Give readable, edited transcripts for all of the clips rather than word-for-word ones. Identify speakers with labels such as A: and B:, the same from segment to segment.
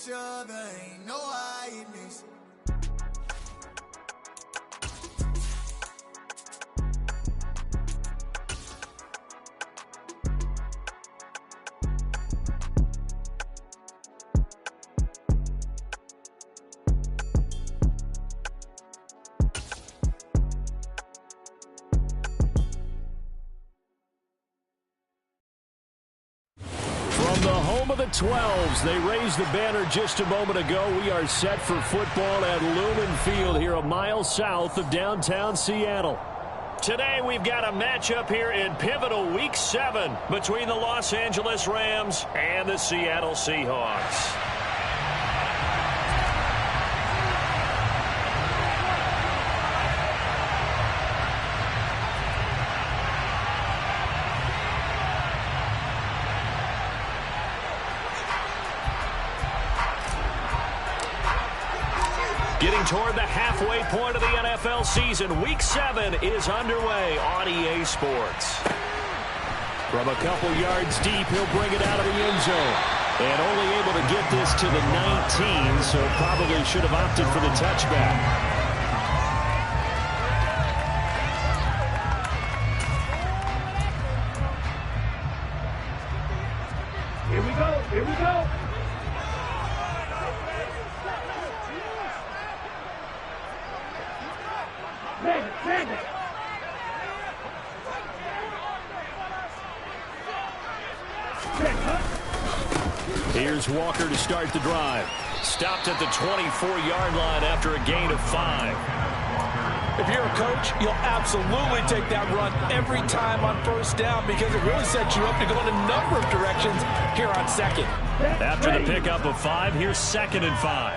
A: each other, ain't no hiding this.
B: The home of the 12s. They raised the banner just a moment ago. We are set for football at Lumen Field here a mile south of downtown Seattle. Today we've got a matchup here in pivotal Week 7 between the Los Angeles Rams and the Seattle Seahawks. Getting toward the halfway point of the NFL season, Week 7 is underway on EA Sports. From a couple yards deep, he'll bring it out of the end zone. And only able to get this to the 19, so probably should have opted for the touchback.
C: Here we go, here we go.
B: Here's Walker to start the drive. Stopped at the 24-yard line after a gain of 5.
D: If you're a coach, you'll absolutely take that run every time on first down because it really sets you up to go in a number of directions here on second.
B: After the pickup of 5, here's 2nd and 5.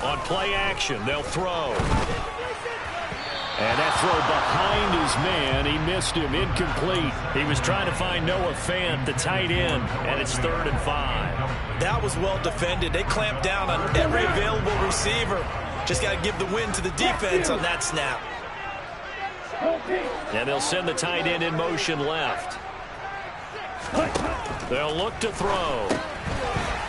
B: On play action, they'll throw. And that throw behind his man, he missed him, incomplete. He was trying to find Noah Fant, the tight end, and it's 3rd and 5.
D: That was well defended. They clamped down on every available receiver. Just got to give the win to the defense on that snap.
B: And they'll send the tight end in motion left. They'll look to throw.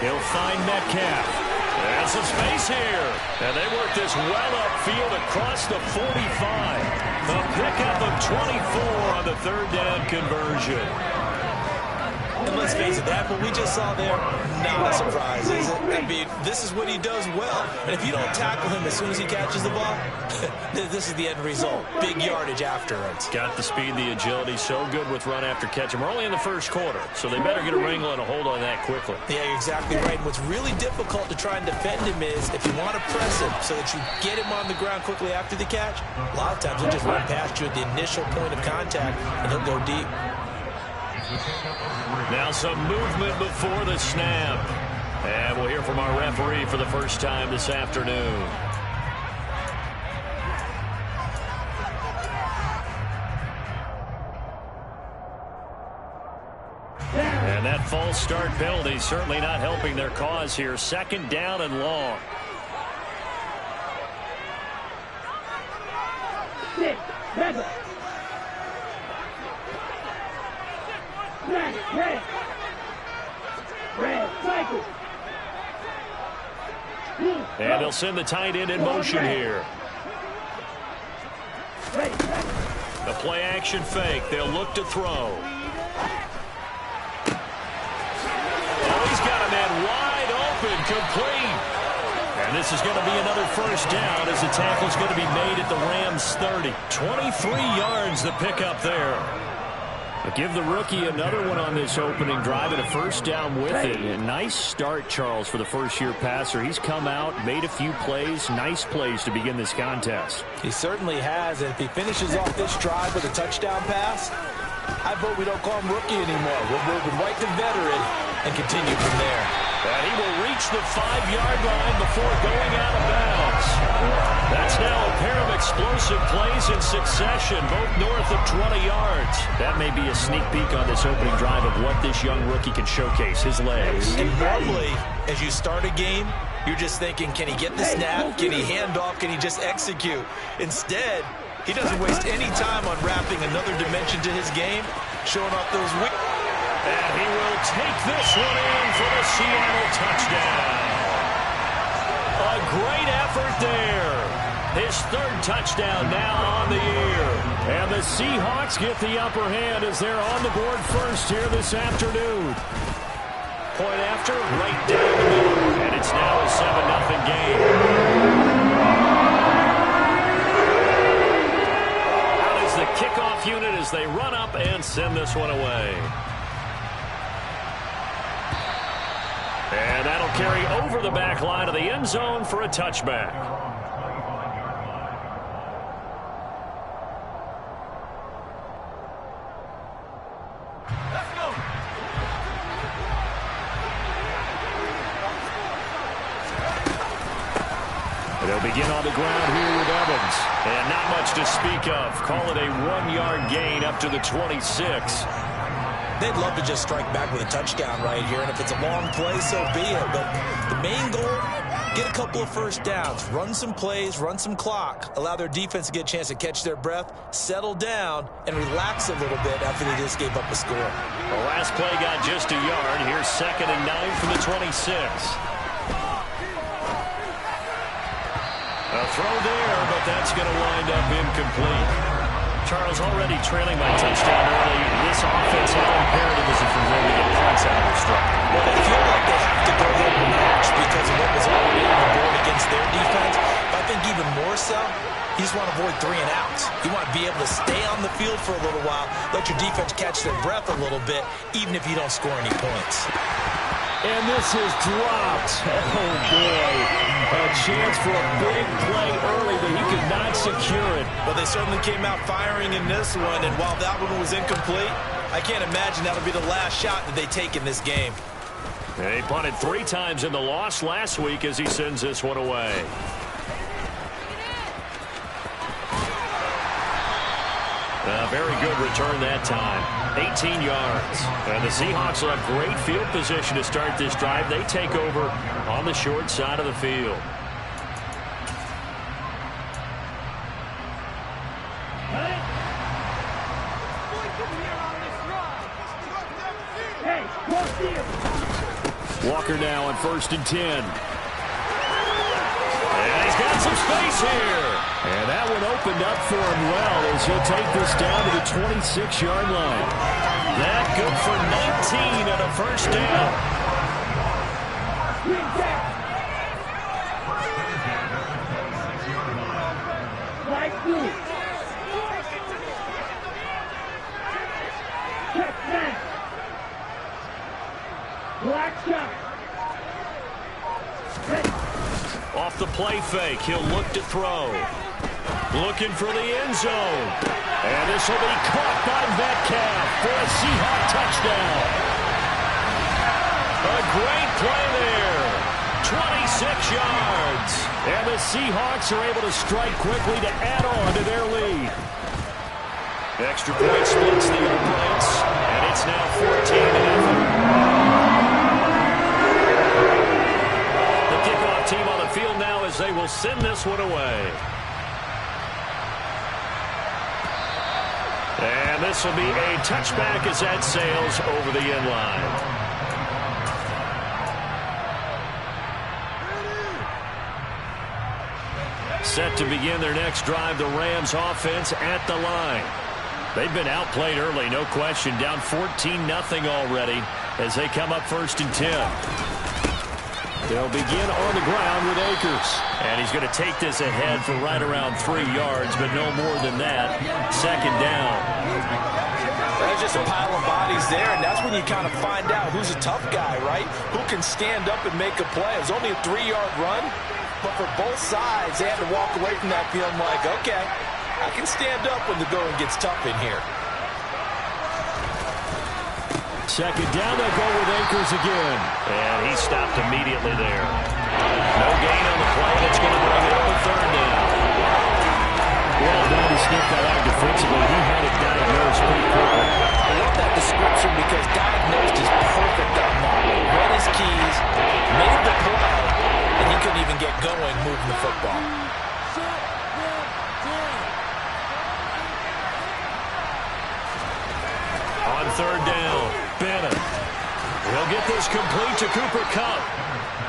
B: He'll find Metcalf. There's some space here. And they work this well upfield across the 45. A pickup of 24 on the 3rd down conversion.
D: And let's face it, that what we just saw there, not a surprise, is it? I mean, this is what he does well. And if you don't tackle him as soon as he catches the ball, this is the end result. Big yardage afterwards.
B: Got the speed, the agility, so good with run after catch. And we're only in the first quarter, so they better get a wrangle and a hold on that quickly.
D: Yeah, you're exactly right. And what's really difficult to try and defend him is if you want to press him so that you get him on the ground quickly after the catch, a lot of times he'll just run past you at the initial point of contact, and he'll go deep.
B: Now some movement before the snap. And we'll hear from our referee for the first time this afternoon. And that false start penalty certainly not helping their cause here. 2nd down and long. And they'll send the tight end in motion here. The play action fake. They'll look to throw. Oh, he's got a man wide open, complete. And this is going to be another first down as the tackle's going to be made at the Rams 30. 23 yards the pickup there. Give the rookie another one on this opening drive and a first down with it. A nice start, Charles, for the first-year passer. He's come out, made a few plays, nice plays to begin this contest.
D: He certainly has, and if he finishes off this drive with a touchdown pass, I vote we don't call him rookie anymore. We'll move him right to veteran and continue from there.
B: And he will reach the 5-yard line before going out of bounds. That's now a pair of explosive plays in succession, both north of 20 yards. That may be a sneak peek on this opening drive of what this young rookie can showcase, his legs.
D: And normally, as you start a game, you're just thinking, can he get the snap? Can he hand off? Can he just execute? Instead, He doesn't waste any time unwrapping another dimension to his game, showing off those wings.
B: And he will take this one in for the Seattle touchdown. A great effort there. His third touchdown now on the year. And the Seahawks get the upper hand as they're on the board first here this afternoon. Point after, right down the middle. And it's now a 7-0 game. Out is the kickoff unit as they run up and send this one away. And that'll carry over the back line of the end zone for a touchback.
C: Let's go.
B: They'll begin on the ground here with Evans. And not much to speak of. Call it a 1-yard gain up to the 26.
D: They'd love to just strike back with a touchdown right here, and if it's a long play, so be it. But the main goal, get a couple of first downs, run some plays, run some clock, allow their defense to get a chance to catch their breath, settle down, and relax a little bit after they just gave up a score.
B: The last play got just a yard. Here's 2nd and 9 from the 26. A throw there, but that's going to wind up incomplete. Charles, already trailing by touchdown early. This offense, how imperative is it for them to get points out of their stride?
D: Well, they feel like they have to go there and match because of what was already on the board against their defense. But I think even more so, you just want to avoid 3 and outs. You want to be able to stay on the field for a little while, let your defense catch their breath a little bit, even if you don't score any points.
B: And this is dropped. Oh, boy. A chance for a big play early, but he could not secure it.
D: Well, they certainly came out firing in this one, and while that one was incomplete, I can't imagine that'll be the last shot that they take in this game.
B: They punted 3 times in the loss last week as he sends this one away. A very good return that time. 18 yards. And the Seahawks will have great field position to start this drive. They take over on the short side of the field. Walker now on 1st and 10. And he's got some space here. And that one opened up for him well as he'll take this down to the 26-yard line. That good for 19 and a first down.
C: Black blue. Check that. Black shot.
B: Off the play fake, he'll look to throw. Looking for the end zone. And this will be caught by Metcalf for a Seahawk touchdown. A great play there. 26 yards. And the Seahawks are able to strike quickly to add on to their lead. Extra point splits the points, and it's now 14-0. The kickoff team on the field now as they will send this one away. And this will be a touchback as that sails over the end line. Set to begin their next drive, the Rams offense at the line. They've been outplayed early, no question. Down 14-0 already as they come up 1st and 10. They'll begin on the ground with Akers. And he's going to take this ahead for right around 3 yards, but no more than that. 2nd down.
D: There's just a pile of bodies there, and that's when you kind of find out who's a tough guy, right? Who can stand up and make a play. It was only a 3-yard run, but for both sides, they had to walk away from that feeling like, okay, I can stand up when the going gets tough in here.
B: 2nd down, they'll go with Akers again. And he stopped immediately there. No gain on the play. That's going to bring it up a 3rd down. Well done to sniff that out defensively. He had it diagnosed pretty quickly.
D: I love that description because diagnosed is perfect on that. Read his keys, made the play, and he couldn't even get going moving the football.
B: third down. Bennett. He'll get this complete to Cooper Kupp.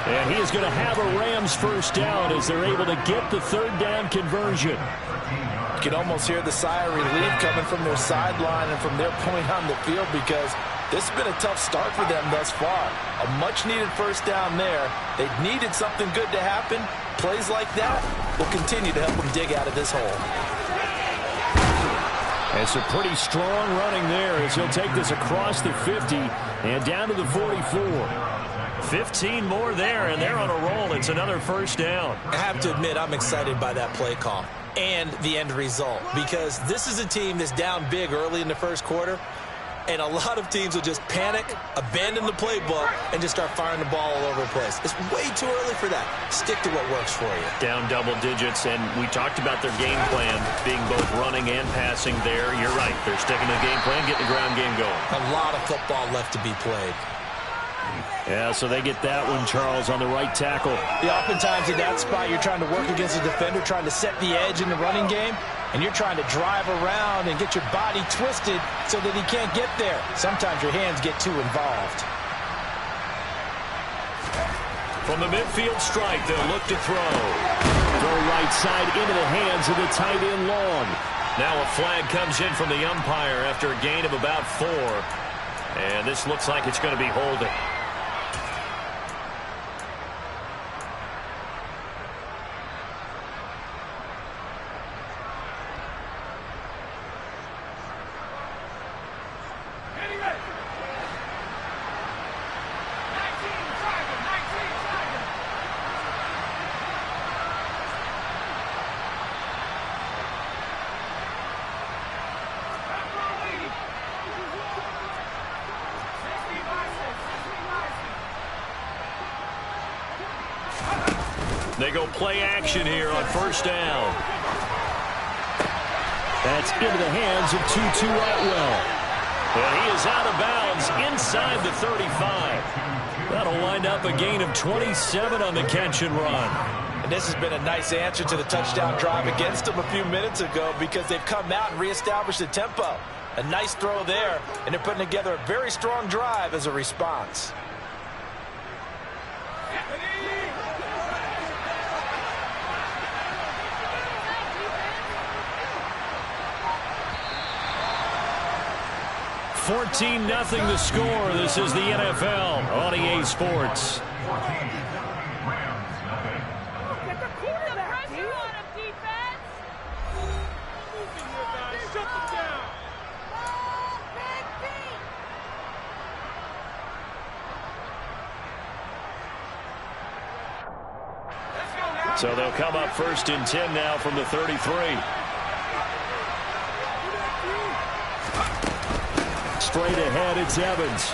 B: And he is going to have a Rams first down as they're able to get the third down conversion.
E: You can almost hear the sigh of relief coming from their sideline and from their point on the field, because this has been a tough start for them thus far. A much-needed first down there. They needed something good to happen. Plays like that will continue to help them dig out of this hole.
B: And some pretty strong running there as he'll take this across the 50 and down to the 44. 15 more there, and they're on a roll. It's another first down.
D: I have to admit, I'm excited by that play call and the end result, because this is a team that's down big early in the first quarter, and a lot of teams will just panic, abandon the playbook, and just start firing the ball all over the place. It's way too early for that. Stick to what works for you.
B: Down double digits, and we talked about their game plan being both running and passing there. You're right. They're sticking to the game plan, getting the ground game going.
D: A lot of football left to be played.
B: Yeah, so they get that one, Charles, on the right tackle.
E: Yeah, oftentimes in that spot, you're trying to work against a defender, trying to set the edge in the running game, and you're trying to drive around and get your body twisted so that he can't get there. Sometimes your hands get too involved.
B: From the midfield strike, they'll look to throw. Throw right side into the hands of the tight end Long. Now a flag comes in from the umpire after a gain of about 4. And this looks like it's going to be holding. They go play action here on first down. That's into the hands of Tutu Atwell. And he is out of bounds inside the 35. That'll wind up a gain of 27 on the catch and run.
E: And this has been a nice answer to the touchdown drive against them a few minutes ago, because they've come out and reestablished the tempo. A nice throw there, and they're putting together a very strong drive as a response.
B: $14-0 the score. This is the NFL on EA Sports. So they'll come up first and 10 now from the 33. Straight ahead, it's Evans.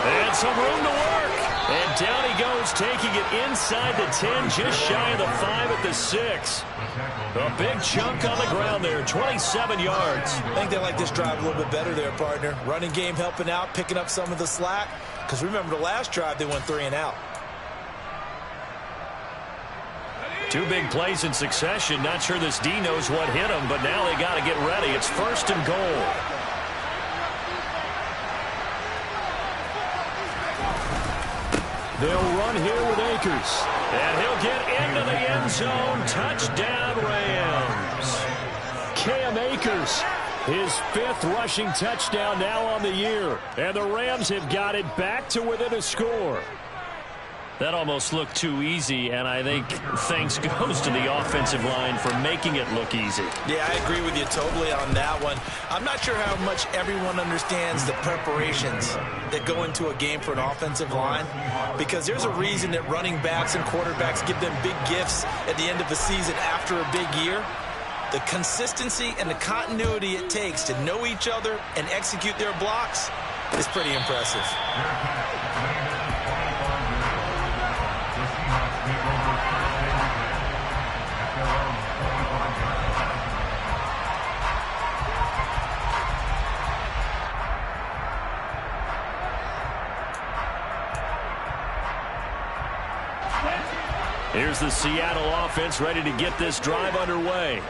B: And some room to work. And down he goes, taking it inside the 10, just shy of the 5 at the 6. A big chunk on the ground there, 27 yards.
E: I think they like this drive a little bit better there, partner. Running game helping out, picking up some of the slack. Because remember, the last drive, they went 3 and out.
B: 2 big plays in succession. Not sure this D knows what hit him, but now they got to get ready. It's first and goal. They'll run here with Akers. And he'll get into the end zone. Touchdown, Rams. Cam Akers, his 5th rushing touchdown now on the year. And the Rams have got it back to within a score. That almost looked too easy, and I think thanks goes to the offensive line for making it look easy.
E: Yeah, I agree with you totally on that one. I'm not sure how much everyone understands the preparations that go into a game for an offensive line, because there's a reason that running backs and quarterbacks give them big gifts at the end of the season after a big year. The consistency and the continuity it takes to know each other and execute their blocks is pretty impressive.
B: Here's the Seattle offense ready to get this drive underway.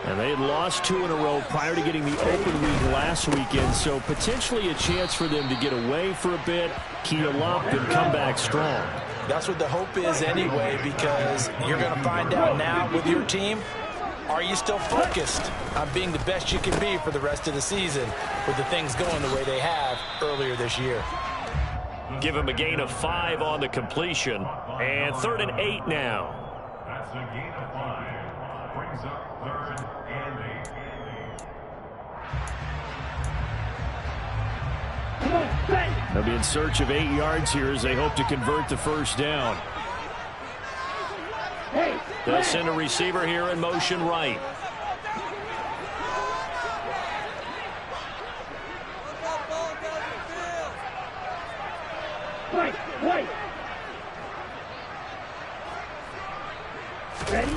B: And they had lost 2 in a row prior to getting the open week last weekend, so potentially a chance for them to get away for a bit, keel up, and come back strong.
E: That's what the hope is anyway, because you're going to find out now with your team, are you still focused on being the best you can be for the rest of the season with the things going the way they have earlier this year?
B: Give him a gain of 5 on the completion, and 3rd and 8 now.
F: That's a gain of 5. Brings up 3rd and 8.
C: Come on, stay.
B: They'll be in search of 8 yards here as they hope to convert the first down.
C: Hey,
B: They'll send a receiver here in motion right.
C: right, right. Ready?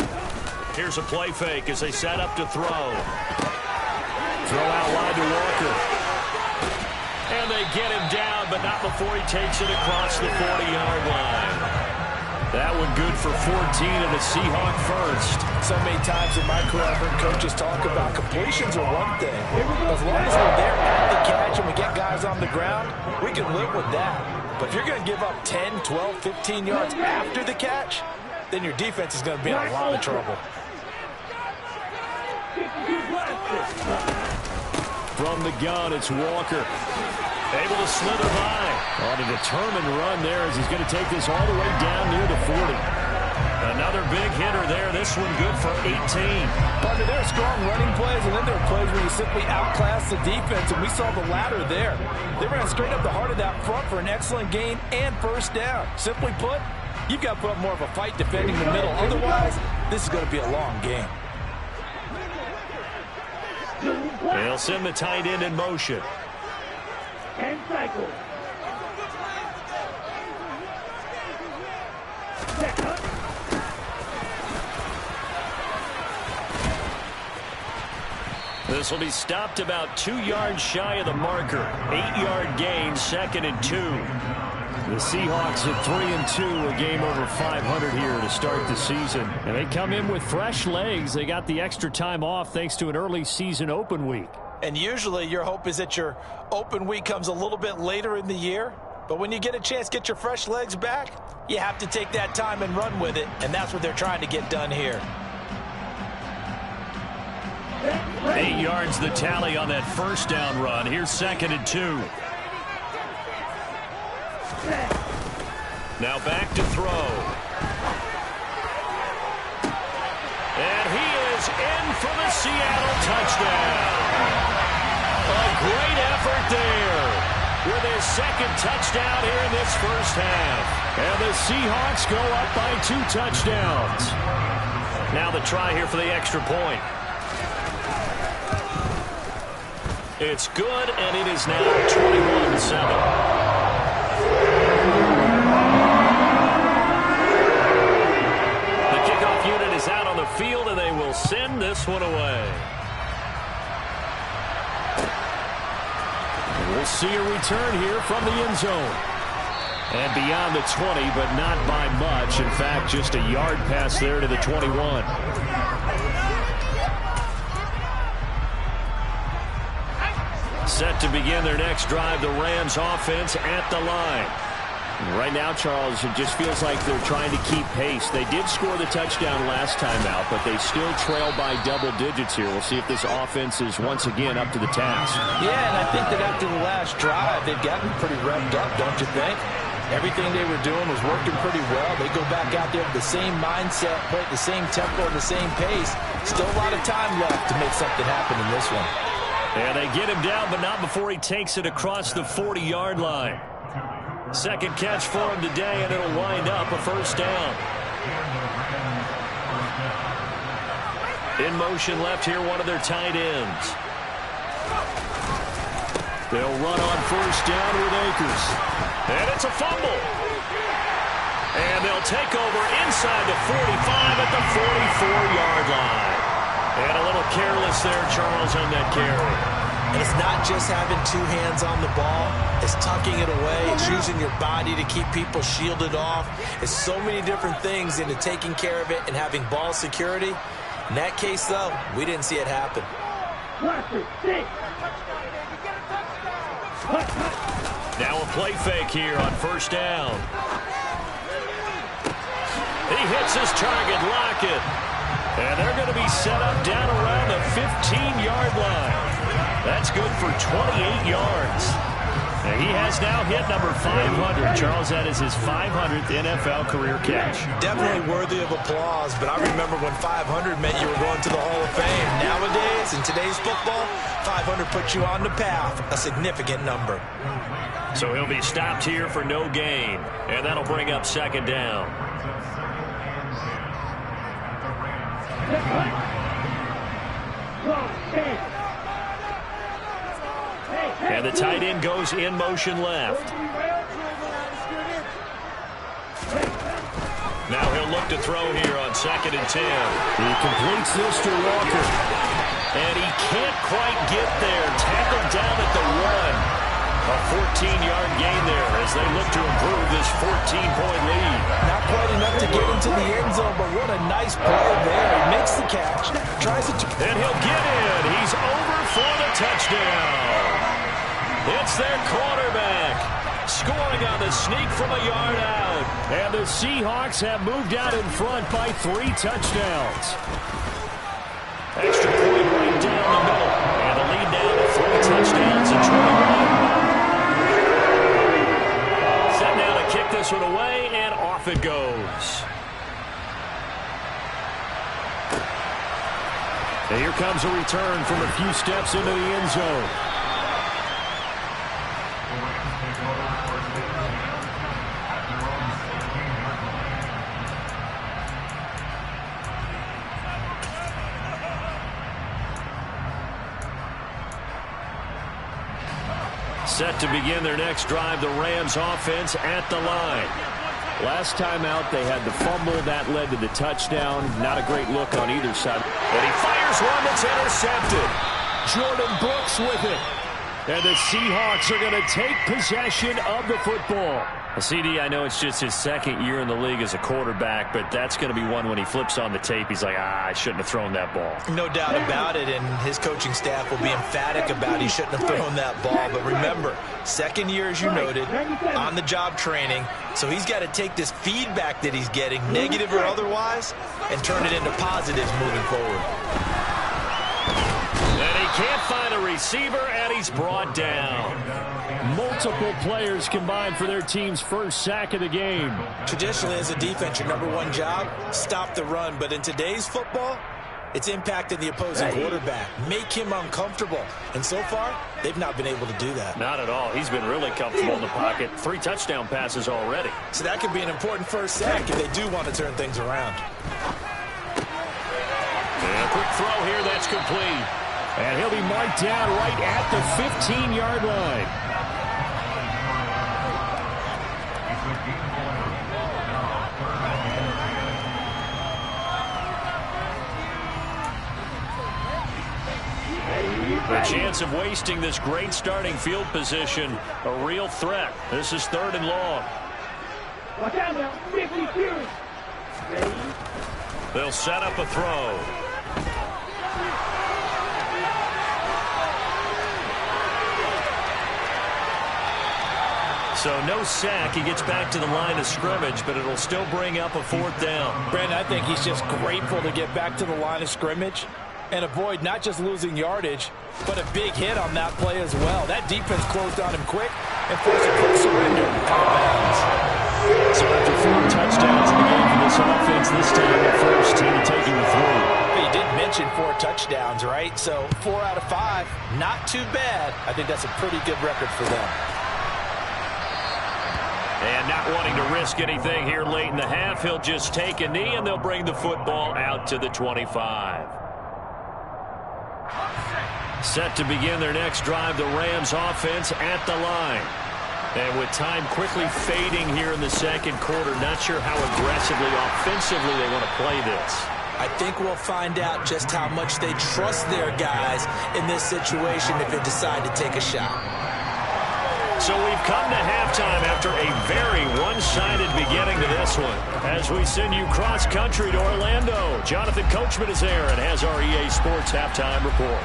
B: Here's a play fake as they set up to throw. Throw out wide to Walker. And they get him down, but not before he takes it across the 40-yard line. That one good for 14 and a Seahawk first.
E: So many times in my career, I've heard coaches talk about completions are one thing. As long as we're there at the catch and we get guys on the ground, we can live with that. But if you're going to give up 10, 12, 15 yards after the catch, then your defense is going to be in a lot of trouble.
B: From the gun, it's Walker. Able to slither by. On a determined run there as he's going to take this all the way down near the 40. Another big hitter there. This one good for 18.
E: Partner, there are strong running plays, and then there are plays where you simply outclass the defense, and we saw the latter there. They ran straight up the heart of that front for an excellent gain and first down. Simply put, you've got to put up more of a fight defending the middle. Otherwise, this is going to be a long game.
B: They'll send the tight end in motion.
C: 10 cycles.
B: This will be stopped about 2 yards shy of the marker. 8-yard gain, 2nd and 2. The Seahawks at 3-2, a game over 500 here to start the season. And they come in with fresh legs. They got the extra time off thanks to an early season open week.
E: And usually your hope is that your open week comes a little bit later in the year. But when you get a chance to get your fresh legs back, you have to take that time and run with it. And that's what they're trying to get done here.
B: 8 yards the tally on that first down run. Here's 2nd and 2. Now back to throw. And he is in for the Seattle touchdown. A great effort there with his 2nd touchdown here in this first half. And the Seahawks go up by 2 touchdowns. Now the try here for the extra point. It's good, and it is now 21-7. Unit is out on the field, and they will send this one away. We'll see a return here from the end zone. And beyond the 20, but not by much. In fact, just a yard pass there to the 21. Set to begin their next drive, the Rams offense at the line. Right now, Charles, it just feels like they're trying to keep pace. They did score the touchdown last time out, but they still trail by double digits here. We'll see if this offense is once again up to the task.
E: Yeah, and I think that after the last drive, they've gotten pretty revved up, don't you think? Everything they were doing was working pretty well. They go back out there with the same mindset, play at the same tempo, and the same pace. Still a lot of time left to make something happen in this one.
B: And they get him down, but not before he takes it across the 40-yard line. 2nd catch for him today, and it'll wind up a first down. In motion left here, one of their tight ends. They'll run on first down with Akers. And it's a fumble. And they'll take over inside the 45 at the 44-yard line. And a little careless there, Charles, on that carry.
E: And it's not just having 2 hands on the ball. It's tucking it away. It's using your body to keep people shielded off. It's so many different things into taking care of it and having ball security. In that case, though, we didn't see it happen.
C: Blaster, 6.
B: Now a play fake here on first down. He hits his target, Lockett. And they're going to be set up down around the 15-yard line. That's good for 28 yards. And he has now hit number 500. Charles, that is his 500th NFL career catch.
E: Definitely worthy of applause, but I remember when 500 meant you were going to the Hall of Fame. Nowadays, in today's football, 500 puts you on the path, a significant number.
B: So he'll be stopped here for no gain, and that'll bring up second down. And the tight end goes in motion left. Now he'll look to throw here on 2nd and 10. He completes this to Walker. And he can't quite get there. Tackled down at the 1. A 14-yard gain there as they look to improve this 14-point lead.
E: Not quite enough to get into the end zone, but what a nice play there. He makes the catch, tries it to...
B: And he'll get in. He's over for the touchdown. It's their quarterback. Scoring on the sneak from a yard out. And the Seahawks have moved out in front by 3 touchdowns. Extra point right down the middle. And the lead down to 3 touchdowns and 21. Set now to kick this one away, and off it goes. And here comes a return from a few steps into the end zone. Set to begin their next drive, the Rams offense at the line. Last time out, they had the fumble. That led to the touchdown. Not a great look on either side. And he fires one that's intercepted. Jordan Brooks with it. And the Seahawks are going to take possession of the football. CD, I know it's just his 2nd year in the league as a quarterback, but that's going to be one when he flips on the tape. He's like, I shouldn't have thrown that ball.
E: No doubt about it, and his coaching staff will be emphatic about he shouldn't have thrown that ball. But remember, 2nd year, as you noted, on-the-job training, so he's got to take this feedback that he's getting, negative or otherwise, and turn it into positives moving forward.
B: And he can't find a receiver, and he's brought down. Multiple players combined for their team's first sack of the game.
E: Traditionally, as a defense, your #1 job, stop the run. But in today's football, it's impacting the opposing quarterback. Make him uncomfortable. And so far, they've not been able to do that.
B: Not at all. He's been really comfortable in the pocket. 3 touchdown passes already.
E: So that could be an important first sack if they do want to turn things around.
B: And a quick throw here, that's complete. And he'll be marked down right at the 15-yard line. The chance of wasting this great starting field position, a real threat. This is 3rd and long.
C: Watch out now, 52.
B: They'll set up a throw. So no sack. He gets back to the line of scrimmage, but it'll still bring up a 4th down.
G: Brandon, I think he's just grateful to get back to the line of scrimmage and avoid not just losing yardage, but a big hit on that play as well. That defense closed on him quick and forced a quick surrender out of bounds.
B: So after 4 touchdowns in the game for this offense, this time the first team taking the 3.
G: You did mention 4 touchdowns, right? So 4 out of 5, not too bad. I think that's a pretty good record for them.
B: And not wanting to risk anything here late in the half, he'll just take a knee, and they'll bring the football out to the 25. Set to begin their next drive, the Rams offense at the line. And with time quickly fading here in the 2nd quarter, not sure how aggressively, offensively they want to play this.
E: I think we'll find out just how much they trust their guys in this situation if they decide to take a shot.
B: So we've come to halftime after a very one-sided beginning to this one. As we send you cross-country to Orlando, Jonathan Coachman is there and has our EA Sports Halftime Report.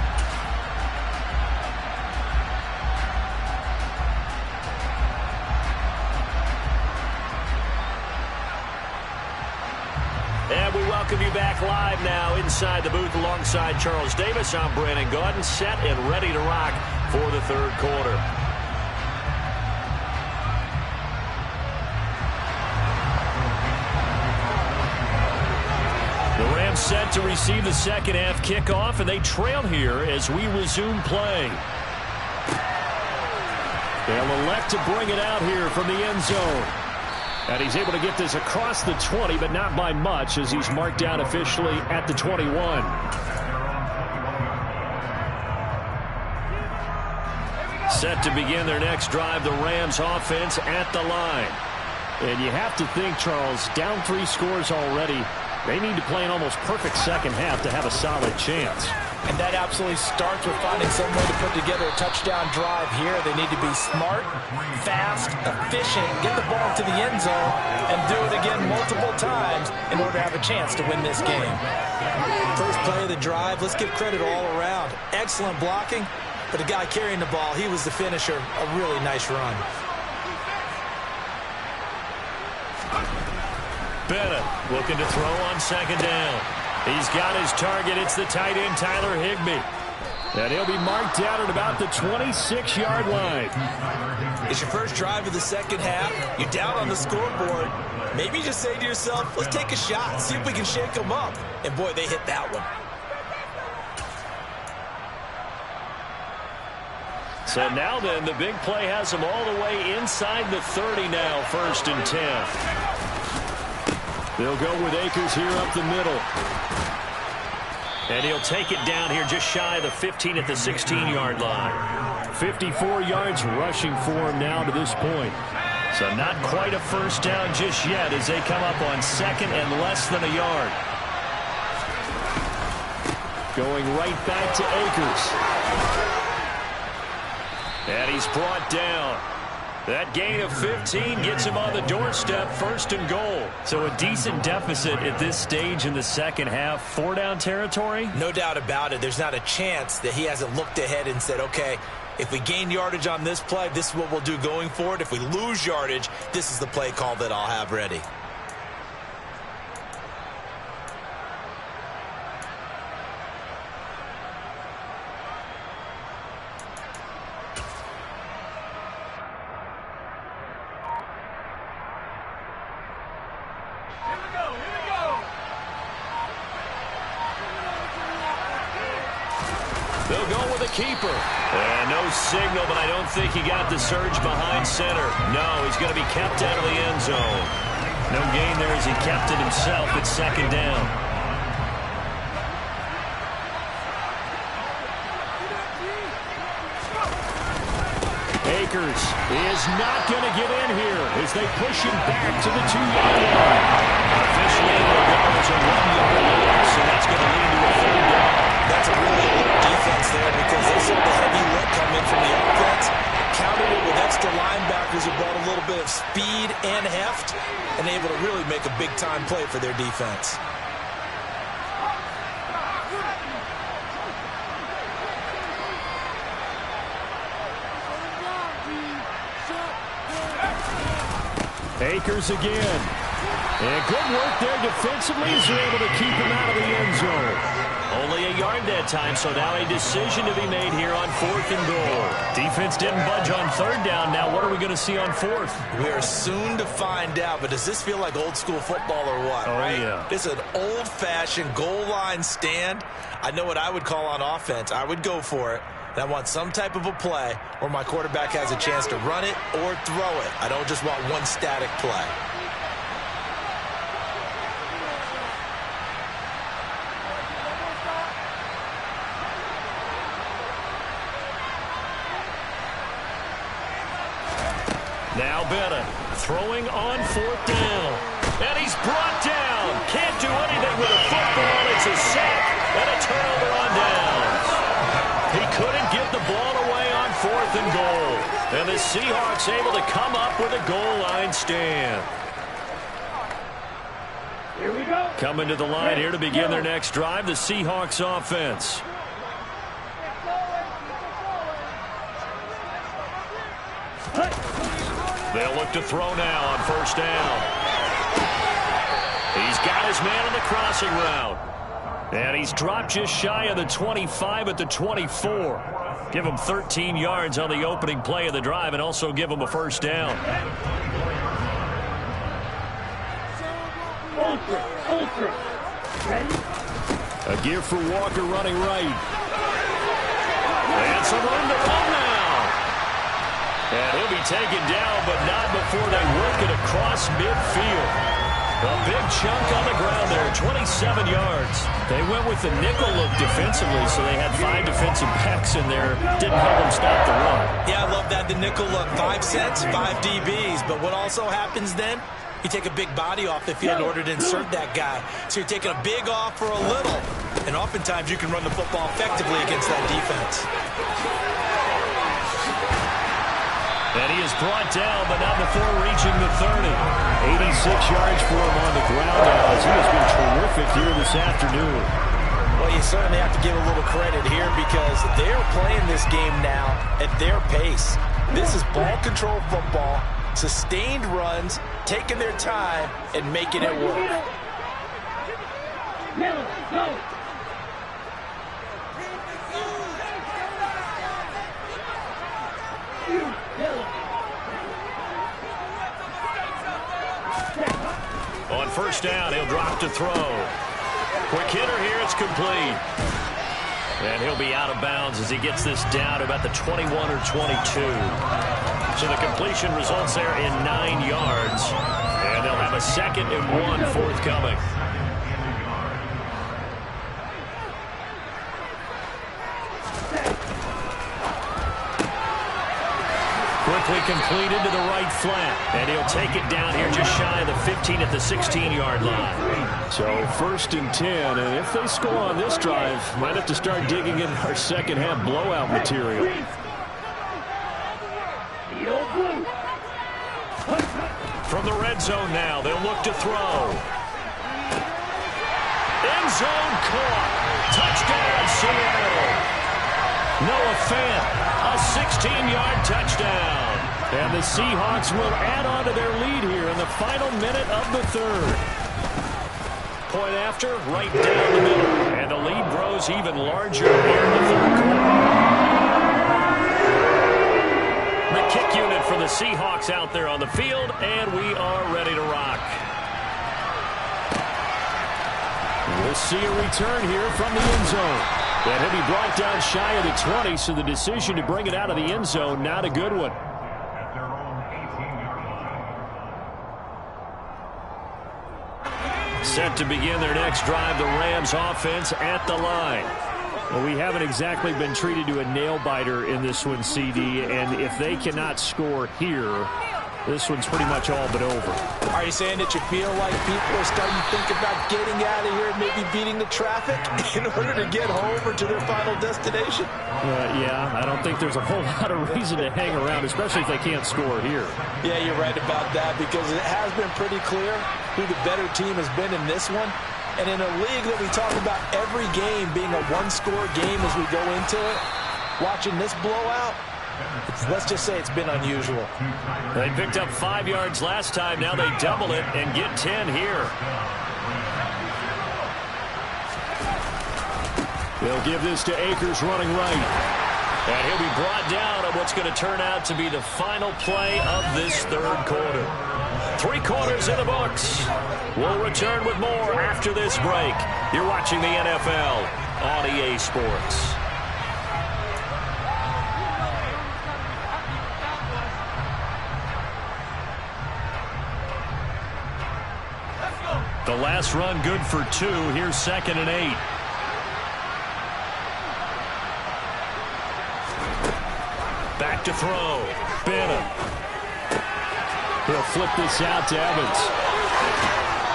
B: And we welcome you back live now inside the booth alongside Charles Davis. I'm Brandon Gaudin, set and ready to rock for the third quarter. The Rams set to receive the second half kickoff, and they trail here as we resume play. They'll elect to bring it out here from the end zone. And he's able to get this across the 20, but not by much, as he's marked down officially at the 21. Set to begin their next drive, the Rams offense at the line. And you have to think, Charles, down 3 scores already. They need to play an almost perfect second half to have a solid chance.
G: And that absolutely starts with finding some way to put together a touchdown drive here. They need to be smart, fast, efficient, get the ball to the end zone, and do it again multiple times in order to have a chance to win this game.
E: First play of the drive, let's give credit all around. Excellent blocking, but the guy carrying the ball, he was the finisher. A really nice run.
B: Bennett looking to throw on second down. He's got his target. It's the tight end, Tyler Higbee. And he'll be marked down at about the 26-yard line.
E: It's your first drive of the second half. You're down on the scoreboard. Maybe you just say to yourself, let's take a shot, see if we can shake them up. And, boy, they hit that one.
B: So now then, the big play has them all the way inside the 30 now, 1st and 10. They'll go with Akers here up the middle. And he'll take it down here just shy of the 15 at the 16-yard line. 54 yards rushing for him now to this point. So not quite a first down just yet as they come up on second and less than a yard. Going right back to Akers. And he's brought down. That gain of 15 gets him on the doorstep, 1st and goal. So a decent deficit at this stage in the second half. 4-down territory?
E: No doubt about it. There's not a chance that he hasn't looked ahead and said, okay, if we gain yardage on this play, this is what we'll do going forward. If we lose yardage, this is the play call that I'll have ready.
B: They'll go with a keeper. And no signal, but I don't think he got the surge behind center. No, he's going to be kept out of the end zone. No gain there as he kept it himself at second down. Akers is not going to get in here as they push him back to the 2-yard line. Officially, it will go as a 1-yard loss, so that's going to lead to a 3rd down.
E: That's a really alert defense there because they saw the heavy lift come in from the offense, countered it with extra linebackers who brought a little bit of speed and heft, and able to really make a big-time play for their defense.
B: Akers again. And good work there defensively as they're able to keep him out of the end zone. Only a yard that time, so now a decision to be made here on 4th and goal. Defense didn't budge on 3rd down. Now what are we going to see on 4th?
E: We are soon to find out, but does this feel like old school football or what?
B: Oh,
E: right?
B: Yeah.
E: This is an old-fashioned goal line stand. I know what I would call on offense. I would go for it. And I want some type of a play where my quarterback has a chance to run it or throw it. I don't just want one static play.
B: Now Bennett throwing on 4th down. And he's brought down. Can't do anything with a football. It's a sack and a turnover on downs. He couldn't get the ball away on 4th and goal. And And the Seahawks able to come up with a goal line stand.
C: Here we go.
B: Coming to the line here to begin their next drive, the Seahawks offense. They'll look to throw now on first down. He's got his man on the crossing route. And he's dropped just shy of the 25 at the 24. Give him 13 yards on the opening play of the drive and also give him a first down.
C: Ultra. Ready?
B: A give for Walker running right. And some room to run now. And he'll be taken down, but not before they work it across midfield. A big chunk on the ground there, 27 yards. They went with the nickel look defensively, so they had 5 defensive backs in there. Didn't help them stop the run.
E: Yeah, I love that, the nickel look. 5 sets, 5 DBs. But what also happens then, you take a big body off the field in order to insert that guy. So you're taking a big off for a little. And oftentimes you can run the football effectively against that defense.
B: And he is brought down, but not before reaching the 30. 86 yards for him on the ground now, as he has been terrific here this afternoon.
E: Well, you certainly have to give a little credit here because they're playing this game now at their pace. This is ball control football, sustained runs, taking their time, and making it work.
C: Miller, go.
B: On first down, he'll drop to throw. Quick hitter here, it's complete. And he'll be out of bounds as he gets this down to about the 21 or 22. So the completion results there in 9 yards. And they'll have a 2nd and 1 forthcoming. Quickly completed to the right flat. And he'll take it down here just shy of the 15 at the 16-yard line. So 1st and 10. And if they score on this drive, might have to start digging in our second half blowout material. From the red zone now, they'll look to throw. End zone caught. Touchdown, Seattle. Noah Fant, a 16-yard touchdown. And the Seahawks will add on to their lead here in the final minute of the 3rd. Point after, right down the middle. And the lead grows even larger here in the 3rd quarter. The kick unit for the Seahawks out there on the field, and we are ready to rock. We'll see a return here from the end zone. And he'll be brought down shy of the 20, so the decision to bring it out of the end zone, not a good one.
F: At their own 18-yard line.
B: Set to begin their next drive, the Rams offense at the line. Well, we haven't exactly been treated to a nail-biter in this one, CD, and if they cannot score here, this one's pretty much all but over.
E: Are you saying that you feel like people are starting to think about getting out of here and maybe beating the traffic in order to get home or to their final destination?
B: Yeah, I don't think there's a whole lot of reason to hang around, especially if they can't score here.
E: Yeah, you're right about that because it has been pretty clear who the better team has been in this one. And in a league that we talk about every game being a one-score game as we go into it, watching this blowout, let's just say it's been unusual.
B: They picked up 5 yards last time. Now they double it and get 10 here. They'll give this to Akers running right. And he'll be brought down on what's going to turn out to be the final play of this 3rd quarter. 3 quarters in the books. We'll return with more after this break. You're watching the NFL on EA Sports. The last run good for 2. Here's 2nd and 8. Back to throw. Benham. He'll flip this out to Evans.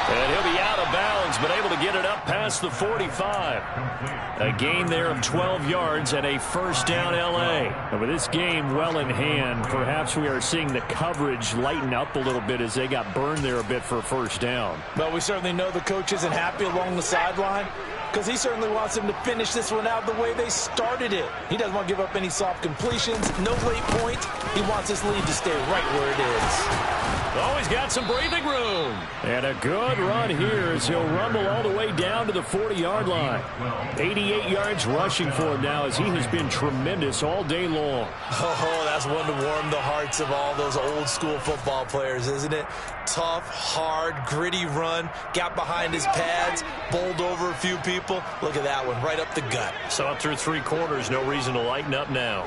B: And he'll be out of bounds been able to get it up past the 45. A gain there of 12 yards and a first down L.A.
G: And with this game well in hand, perhaps we are seeing the coverage lighten up a little bit as they got burned there a bit for a first down.
E: But we certainly know the coach isn't happy along the sideline because he certainly wants them to finish this one out the way they started it. He doesn't want to give up any soft completions, no late points. He wants his lead to stay right where it is.
B: Oh, he's got some breathing room. And a good run here as he'll rumble all the way down to the 40-yard line. 88 yards rushing for him now as he has been tremendous all day long.
E: Oh, that's one to warm the hearts of all those old-school football players, isn't it? Tough, hard, gritty run. Got behind his pads, bowled over a few people. Look at that one, right up the gut.
B: So up through 3 quarters, no reason to lighten up now.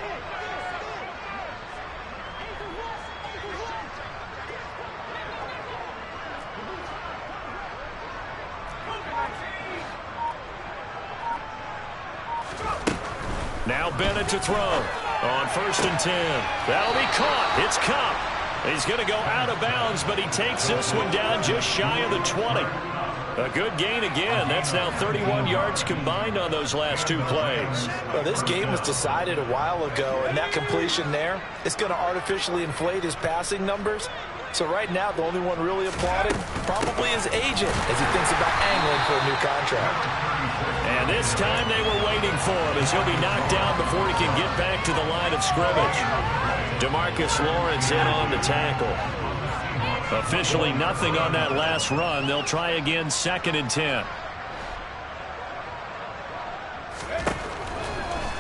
B: Now Bennett to throw on 1st and 10. That'll be caught. It's Kupp. He's going to go out of bounds, but he takes this one down just shy of the 20. A good gain again. That's now 31 yards combined on those last 2 plays.
E: Well, this game was decided a while ago, and that completion there is going to artificially inflate his passing numbers. So right now, the only one really applauding probably his agent as he thinks about angling for a new contract.
B: And this time they were waiting for him as he'll be knocked down before he can get back to the line of scrimmage. DeMarcus Lawrence in on the tackle. Officially nothing on that last run. They'll try again 2nd and 10.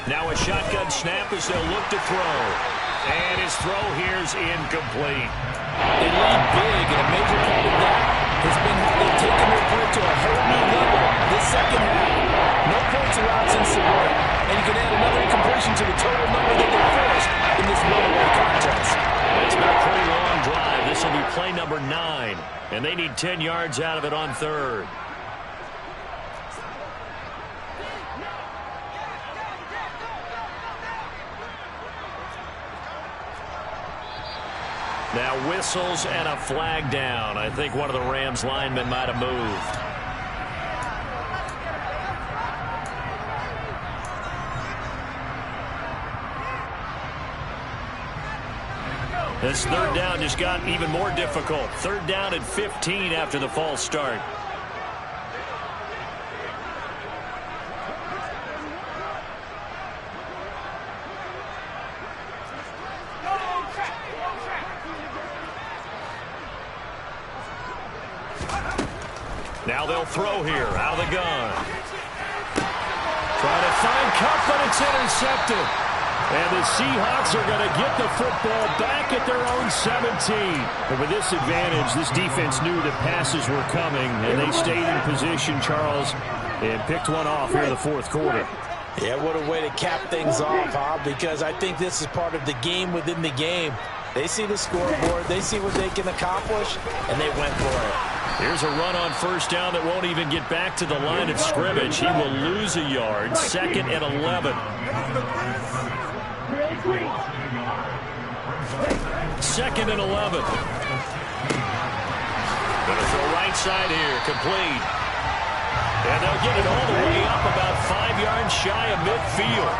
B: Now a shotgun snap as they'll look to throw. And his throw here is incomplete.
E: They lead big, and a major part of that has been how they've taken their play to a whole new level this second half. No points allowed since the break, and you can add another incompletion to the total number that they forced in this runaway contest.
B: It's been a pretty long drive. This will be play number 9, and they need 10 yards out of it on 3rd. Now whistles and a flag down. I think one of the Rams linemen might have moved. This 3rd down just got even more difficult. 3rd down and 15 after the false start. Now they'll throw here out of the gun. Trying to find Kupp, but it's intercepted. And the Seahawks are going to get the football back at their own 17. And with this advantage, this defense knew that passes were coming, and they stayed in position, Charles, and picked one off here in the 4th quarter.
E: Yeah, what a way to cap things off, huh? Because I think this is part of the game within the game. They see the scoreboard, they see what they can accomplish, and they went for it.
B: Here's a run on 1st down that won't even get back to the line of scrimmage. He will lose a yard. 2nd and 11. 2nd and 11. Going to throw right side here. Complete. And they'll get it all the way up about 5 yards shy of midfield.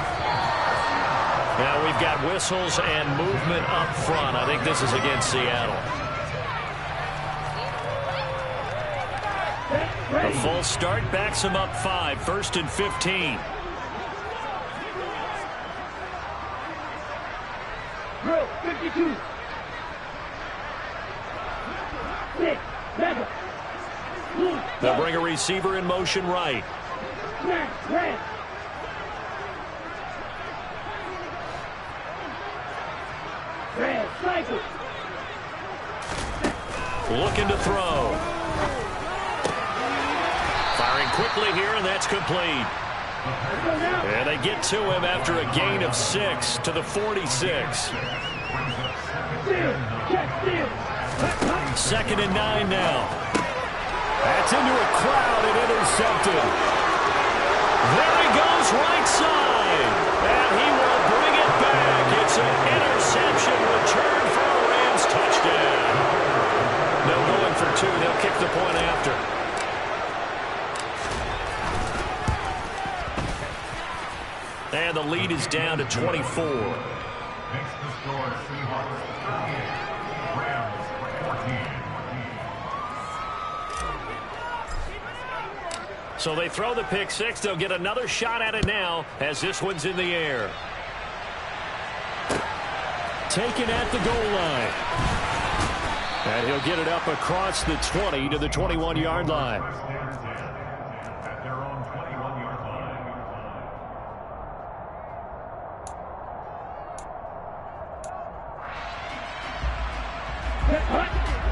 B: Now we've got whistles and movement up front. I think this is against Seattle. A false start backs him up 5. 1st and 15.
C: Drill 52. 6, 7.
B: They'll bring a receiver in motion right.
C: Snap, red. Red, cycle.
B: Looking to throw. Firing quickly here, and that's complete. And they get to him after a gain of 6 to the 46. 2nd and 9 now. That's into a crowd and intercepted. There he goes right side. And he will bring it back. It's an interception return for a Rams touchdown. No going for 2. They'll kick the point after. down to 24.
F: Makes the score Seahawks 38, Rams 14.
B: So they throw the pick six. They'll get another shot at it now as this one's in the air. Taken at the goal line. And he'll get it up across the 20 to the 21-yard line.
F: First and 10 at their own 21-yard line.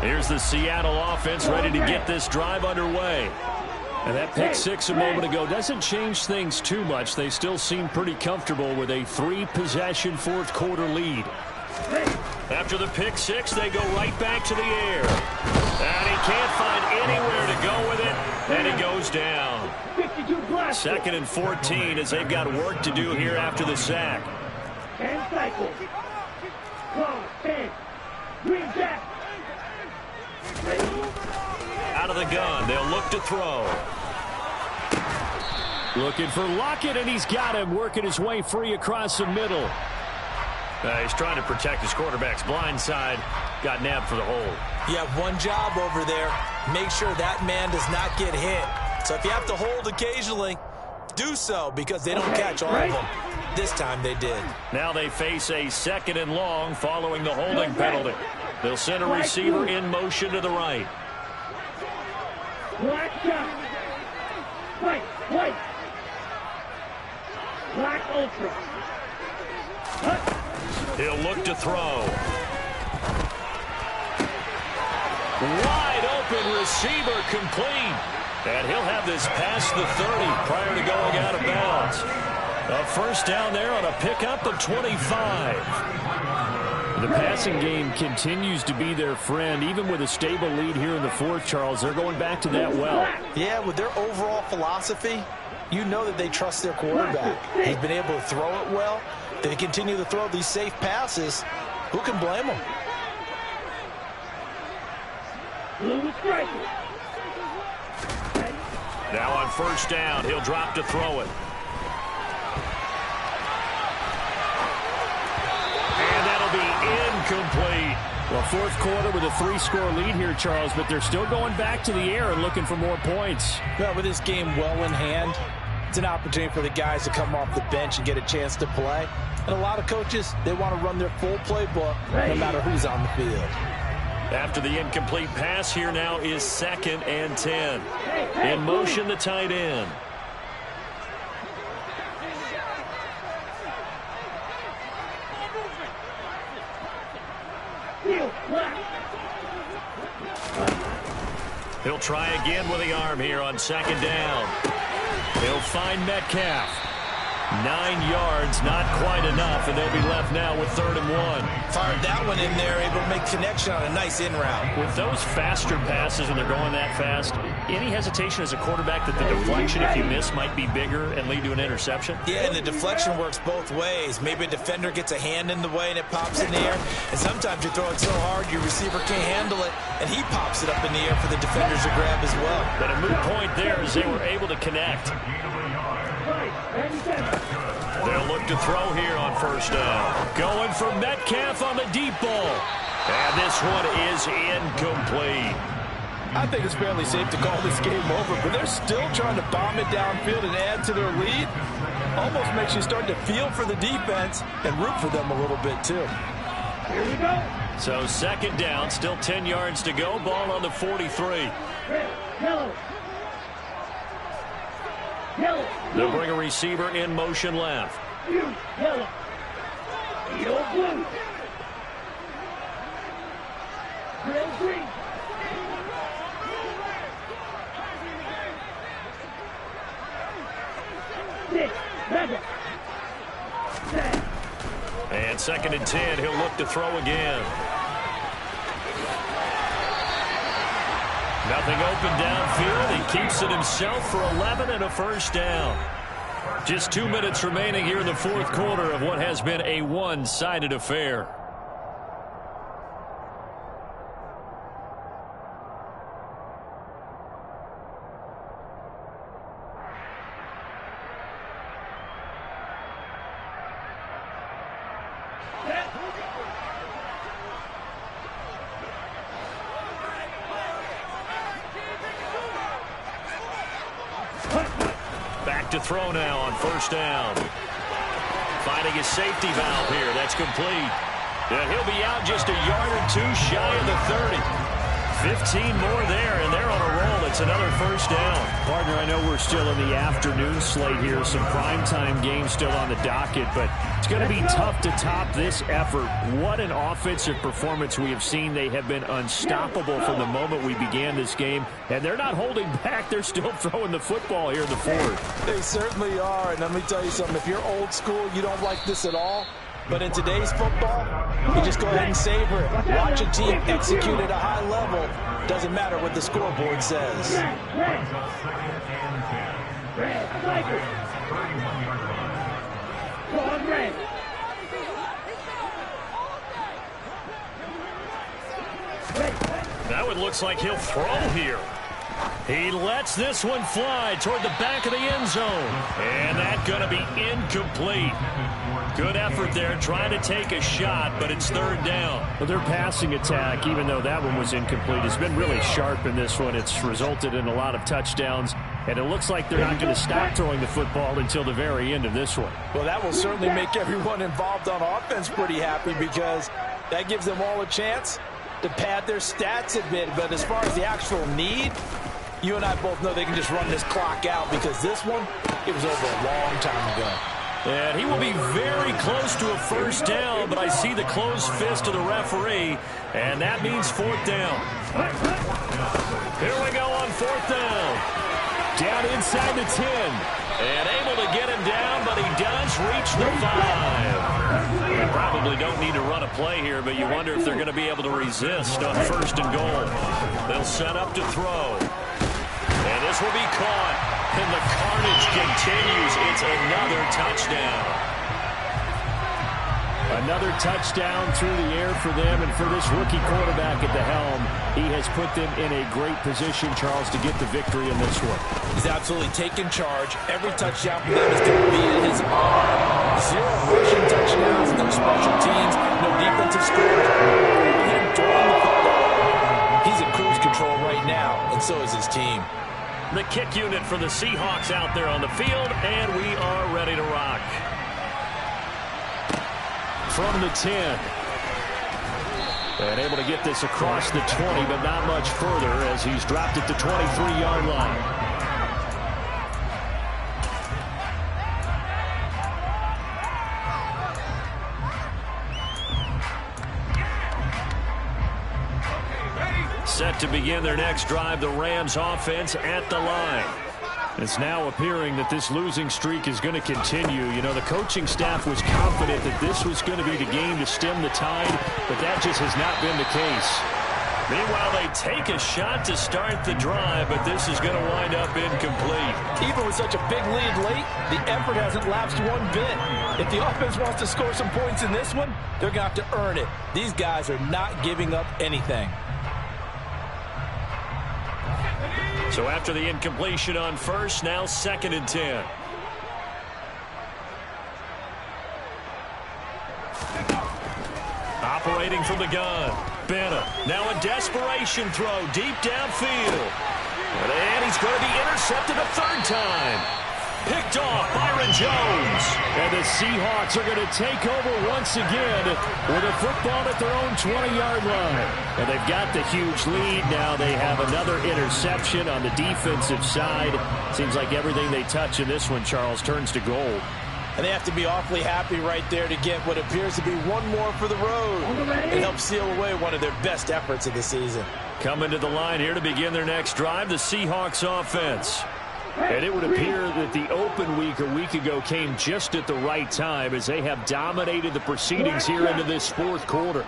B: Here's the Seattle offense ready to get this drive underway. And that pick six a moment ago doesn't change things too much. They still seem pretty comfortable with a 3-possession fourth quarter lead. After the pick six, they go right back to the air. And he can't find anywhere to go with it, and he goes down. 2nd and 14 as they've got work to do here after the sack.
C: 10 cycles. Call 10. Green Jack.
B: Out of the gun, they'll look to throw. Looking for Lockett, and he's got him working his way free across the middle. He's trying to protect his quarterback's blind side. Got nabbed for the hold.
E: You have one job over there. Make sure that man does not get hit. So if you have to hold occasionally, do so because they don't catch all of them. This time they did.
B: Now they face a 2nd and long following the holding penalty. They'll send a receiver in motion to the right.
C: Black shot. White. White. Black ultra.
B: He'll look to throw. Wide open receiver complete. And he'll have this past the 30 prior to going out of bounds. A first down there on a pickup of 25. The passing game continues to be their friend. Even with a stable lead here in the fourth, Charles, they're going back to that well.
E: Yeah, with their overall philosophy, you know that they trust their quarterback. He's been able to throw it well. They continue to throw these safe passes. Who can blame them?
B: Now on first down, he'll drop to throw it. And that'll be incomplete. Well, fourth quarter with a 3-score lead here, Charles, but they're still going back to the air and looking for more points.
G: Well, with this game well in hand, it's an opportunity for the guys to come off the bench and get a chance to play. And a lot of coaches, they want to run their full playbook no matter who's on the field.
B: After the incomplete pass, here now is 2nd and 10. In motion, the tight end. He'll try again with the arm here on 2nd down. He'll find Metcalf. 9 yards, not quite enough, and they'll be left now with 3rd and 1.
E: Fired that one in there, able to make connection on a nice in route.
B: With those faster passes and they're going that fast, any hesitation as a quarterback that the deflection, if you miss, might be bigger and lead to an interception?
E: Yeah, and the deflection works both ways. Maybe a defender gets a hand in the way and it pops in the air, and sometimes you throw it so hard your receiver can't handle it, and he pops it up in the air for the defenders to grab as well.
B: But a moot point there as they were able to connect. They'll look to throw here on first down. Going for Metcalf on the deep ball. And this one is incomplete.
G: I think it's fairly safe to call this game over, but they're still trying to bomb it downfield and add to their lead. Almost makes you start to feel for the defense and root for them a little bit, too.
C: Here we go.
B: So 2nd down, still 10 yards to go. Ball on the 43.
C: Yellow. Yellow.
B: They'll bring a receiver in motion left.
C: Yellow. Yellow blue. Red green. Six. Seven.
B: And 2nd and 10, he'll look to throw again. Nothing open downfield. He keeps it himself for 11 and a first down. Just 2 minutes remaining here in the fourth quarter of what has been a one-sided affair. to throw now on first down. Finding his safety valve here. That's complete. And he'll be out just a yard or two shy of the 30. 15 more there, and they're on a roll. It's another first down.
H: Partner, I know we're still in the afternoon slate here. Some primetime games still on the docket, but it's going to be tough to top this effort. What an offensive performance we have seen. They have been unstoppable from the moment we began this game, and they're not holding back. They're still throwing the football here in the fourth.
G: They certainly are, and let me tell you something. If you're old school, you don't like this at all. But in today's football, you just go ahead and savor it. Watch a team execute at a high level. Doesn't matter what the scoreboard says.
B: That one looks like he'll throw here. He lets this one fly toward the back of the end zone. And that's going to be incomplete. Good effort there, trying to take a shot, but it's third down.
H: Well, their passing attack, even though that one was incomplete, has been really sharp in this one. It's resulted in a lot of touchdowns, and it looks like they're not going to stop throwing the football until the very end of this one.
G: Well, that will certainly make everyone involved on offense pretty happy because that gives them all a chance to pad their stats a bit. But as far as the actual need, you and I both know they can just run this clock out because this one, it was over a long time ago.
B: And he will be very close to a first down, but I see the closed fist of the referee, and that means fourth down. Here we go on fourth down.
H: Down inside the 10.
B: And able to get him down, but he does reach the 5. They probably don't need to run a play here, but you wonder if they're going to be able to resist on first and goal. They'll set up to throw. And this will be caught. And the carnage continues. It's another touchdown.
H: Another touchdown through the air for them, and for this rookie quarterback at the helm, he has put them in a great position, Charles, to get the victory in this one.
G: He's absolutely taken charge. Every touchdown for them is going to be in his arm. 0 rushing touchdowns, no special teams, no defensive scores. Him throwing the football. He's in cruise control right now, and so is his team.
B: The kick unit for the Seahawks out there on the field, and we are ready to rock.
H: From the 10. And able to get this across the 20, but not much further as he's dropped at the 23-yard line.
B: Set to begin their next drive, the Rams offense at the line.
H: It's now appearing that this losing streak is going to continue. You know, the coaching staff was confident that this was going to be the game to stem the tide, but that just has not been the case.
B: Meanwhile, they take a shot to start the drive, but this is going to wind up incomplete.
G: Even with such a big lead late, the effort hasn't lapsed one bit. If the offense wants to score some points in this one, they're going to have to earn it. These guys are not giving up anything.
B: So after the incompletion on first, now 2nd and 10. Operating from the gun. Bennett. Now a desperation throw deep downfield. And he's going to be intercepted a third time. Picked off Byron Jones.
H: And the Seahawks are going to take over once again with a football at their own 20-yard line. And they've got the huge lead. Now they have another interception on the defensive side. Seems like everything they touch in this one, Charles, turns to gold.
G: And they have to be awfully happy right there to get what appears to be one more for the road. It helps seal away one of their best efforts of the season.
B: Coming to the line here to begin their next drive, the Seahawks offense.
H: And it would appear that the open week a week ago came just at the right time as they have dominated the proceedings here into this fourth quarter.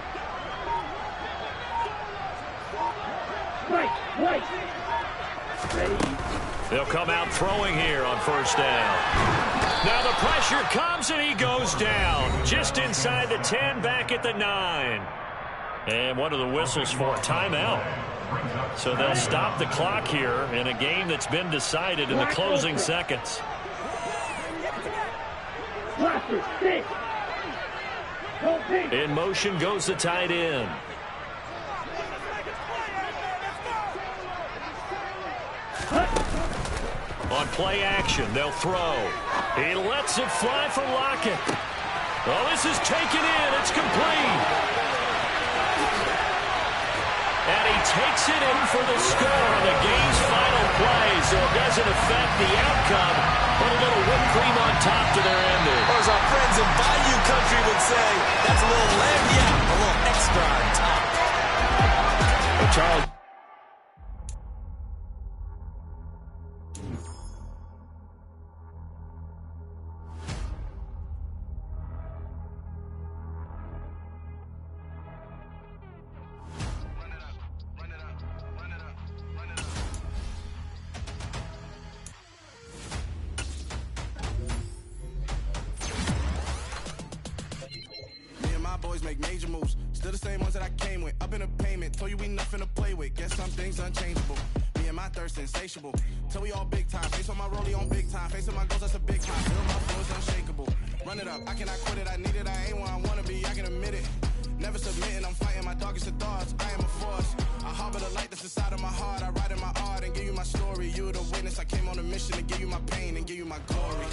B: They'll come out throwing here on first down. Now the pressure comes and he goes down. Just inside the 10, back at the 9. And one of the whistles for a timeout. So they'll stop the clock here in a game that's been decided in the closing seconds. In motion goes the tight end. On play action, they'll throw. He lets it fly for Lockett. Oh, this is taken in. It's complete. And he takes it in for the score on the game's final play, so it doesn't affect the outcome, but a little whipped cream on top to their ending.
E: Or as our friends in Bayou Country would say, that's a little lagniappe, a little extra on top.
B: Well, Charles.
I: Make major moves, still the same ones that I came with. Up in a payment, told you we nothing to play with. Guess some things unchangeable. Me and my thirst insatiable. Till we all big time. Face on my rollie on big time. Face on my goals, that's a big time. Feel my flows unshakable. Run it up, I cannot quit it. I need it, I ain't where I wanna be. I can admit it. Never submitting, I'm fighting my darkest of thoughts. I am a force. I harbor the light that's inside of my heart. I write in my art and give you my story. You the witness. I came on a mission to give you my pain and give you my glory.